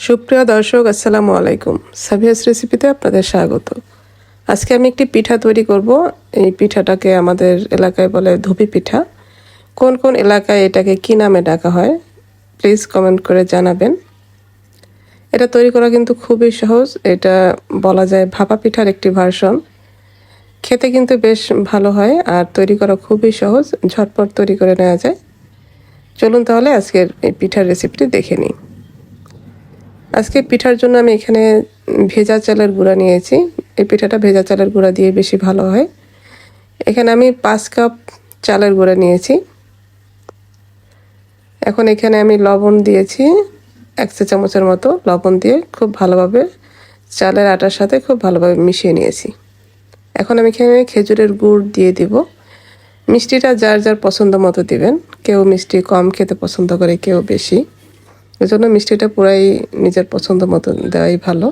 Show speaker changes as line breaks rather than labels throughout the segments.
সুপ্রিয় দর্শক, আসসালামু আলাইকুম। সাবিয়াস রেসিপিতে আপনাদের স্বাগত। আজকে আমি একটি পিঠা তৈরি করব। এই পিঠাটাকে আমাদের এলাকায় বলে ধুপি পিঠা। কোন কোন এলাকায় এটাকে কি নামে ডাকা হয় প্লিজ কমেন্ট করে জানাবেন। এটা তৈরি করা কিন্তু খুবই সহজ। এটা বলা যায় ভাপা পিঠার একটি ভার্সন। খেতে কিন্তু বেশ ভালো হয় আর তৈরি করা খুবই সহজ, ঝটপট তৈরি করে নেওয়া যায়। চলুন তাহলে আজকের এই পিঠার রেসিপিটি দেখে নিই। আজকে পিঠার জন্য আমি এখানে ভেজা চালের গুঁড়া নিয়েছি। এই পিঠাটা ভেজা চালের গুঁড়া দিয়ে বেশি ভালো হয়। এখানে আমি 5 কাপ চালের গুঁড়া নিয়েছি। এখন এখানে আমি লবণ দিয়েছি 1 চা চামচের মতো। লবণ দিয়ে খুব ভালোভাবে চালের আটার সাথে খুব ভালোভাবে মিশিয়ে নিয়েছি। এখন আমি এখানে খেজুরের গুড় দিয়ে দিব। মিষ্টিটা যার যার পছন্দ মতো দিবেন। কেউ মিষ্টি কম খেতে পছন্দ করে, কেউ বেশি। এজন্য মিষ্টিটা পুরাই নিজের পছন্দ মতো দেওয়াই ভালো।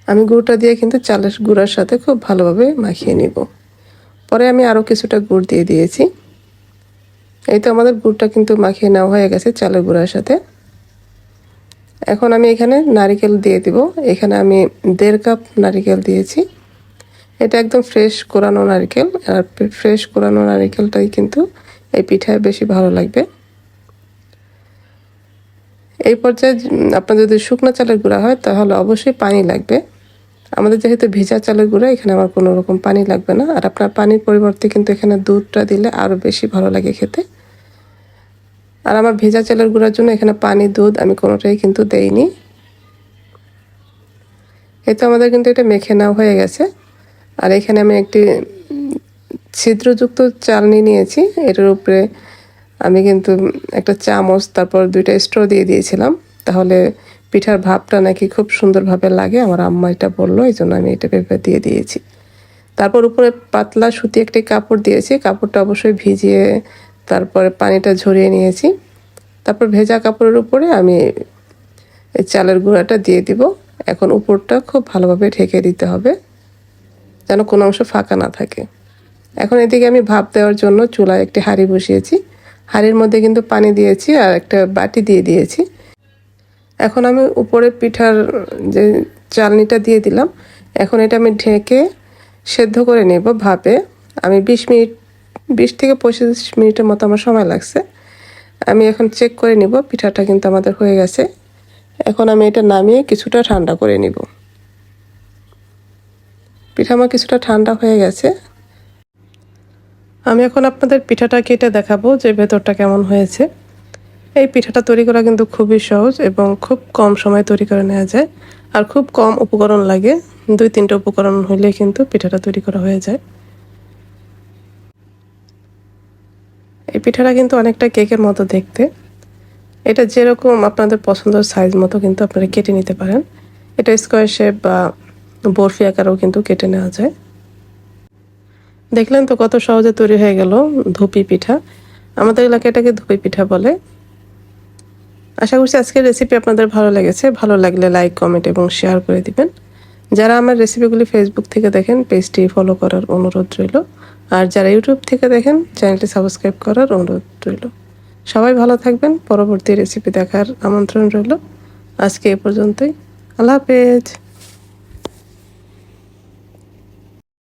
আমি গুড়টা দিয়ে কিন্তু চালের গুঁড়ার সাথে খুব ভালোভাবে মাখিয়ে নিব। পরে আমি আরও কিছুটা গুড় দিয়ে দিয়েছি। এই তো আমাদের গুড়টা কিন্তু মাখিয়ে নেওয়া হয়ে গেছে চালের গুঁড়ার সাথে। এখন আমি এখানে নারকেল দিয়ে দিব। এখানে আমি 1.5 কাপ নারকেল দিয়েছি। এটা একদম ফ্রেশ কোরানো নারকেল, আর ফ্রেশ কোরানো নারকেলটাই কিন্তু এই পিঠায় বেশি ভালো লাগবে। এই পর্যায়ে আপনার যদি শুকনো চালের গুঁড়া হয় তাহলে অবশ্যই পানি লাগবে। আমাদের যেহেতু ভেজা চালের গুঁড়া, এখানে আমার কোনো রকম পানি লাগবে না। আর আপনার পানির পরিবর্তে কিন্তু এখানে দুধটা দিলে আরও বেশি ভালো লাগে খেতে। আর আমার ভেজা চালের গুঁড়ার জন্য এখানে পানি, দুধ আমি কোনোটাই কিন্তু দেইনি। এই তো আমাদের কিন্তু এটা মেখে নেওয়া হয়ে গেছে। আর এখানে আমি একটি ছিদ্রযুক্ত চালনি নিয়েছি। এটার উপরে আমি কিন্তু একটা চামচ, তারপর 2টা স্ট্র দিয়ে দিয়েছিলাম। তাহলে পিঠার ভাপটা নাকি খুব সুন্দরভাবে লাগে। আমার আম্মা এটা বললো, এই জন্য আমি এটা ভেবে দিয়ে দিয়েছি। তারপর উপরে পাতলা সুতি একটি কাপড় দিয়েছি। কাপড়টা অবশ্যই ভিজিয়ে তারপরে পানিটা ঝরিয়ে নিয়েছি। তারপর ভেজা কাপড়ের উপরে আমি এই চালের গুঁড়াটা দিয়ে দিব। এখন উপরটা খুব ভালোভাবে ঢেকে দিতে হবে যেন কোনো অংশ ফাঁকা না থাকে। এখন এদিকে আমি ভাপ দেওয়ার জন্য চুলায় একটি হাঁড়ি বসিয়েছি। হাঁড়ির মধ্যে কিন্তু পানি দিয়েছি আর একটা বাটি দিয়ে দিয়েছি। এখন আমি উপরে পিঠার যে চালনিটা দিয়ে দিলাম। এখন এটা আমি ঢেকে সেদ্ধ করে নেব ভাপে। আমি 20 থেকে 25 মিনিটের মতো আমার সময় লাগছে। আমি এখন চেক করে নিব পিঠাটা কিন্তু আমাদের হয়ে গেছে। এখন আমি এটা নামিয়ে কিছুটা ঠান্ডা করে নিব। পিঠা আমার কিছুটা ঠান্ডা হয়ে গেছে। আমি এখন আপনাদের পিঠাটা কেটে দেখাবো যে ভেতরটা কেমন হয়েছে। এই পিঠাটা তৈরি করা কিন্তু খুবই সহজ এবং খুব কম সময় তৈরি করে নেওয়া যায়। আর খুব কম উপকরণ লাগে। 2-3টা উপকরণ হলে কিন্তু পিঠাটা তৈরি করা হয়ে যায়। এই পিঠাটা কিন্তু অনেকটা কেকের মতো দেখতে। এটা যেরকম আপনাদের পছন্দের সাইজ মতো কিন্তু আপনারা কেটে নিতে পারেন। এটা স্কোয়ার শেপ বা বরফি আকারেও কিন্তু কেটে নেওয়া যায়। দেখলেন তো কত সহজে তৈরি হয়ে গেল ধুপি পিঠা। আমাদের এলাকায় এটাকে ধুপি পিঠা বলে। আশা করছি আজকের রেসিপি আপনাদের ভালো লেগেছে। ভালো লাগলে লাইক, কমেন্ট এবং শেয়ার করে দিবেন। যারা আমার রেসিপিগুলি ফেসবুক থেকে দেখেন পেজটি ফলো করার অনুরোধ রইল। আর যারা ইউটিউব থেকে দেখেন চ্যানেলটি সাবস্ক্রাইব করার অনুরোধ রইল। সবাই ভালো থাকবেন। পরবর্তী রেসিপি দেখার আমন্ত্রণ রইল। আজকে এ পর্যন্তই। আল্লাহ হাফেজ।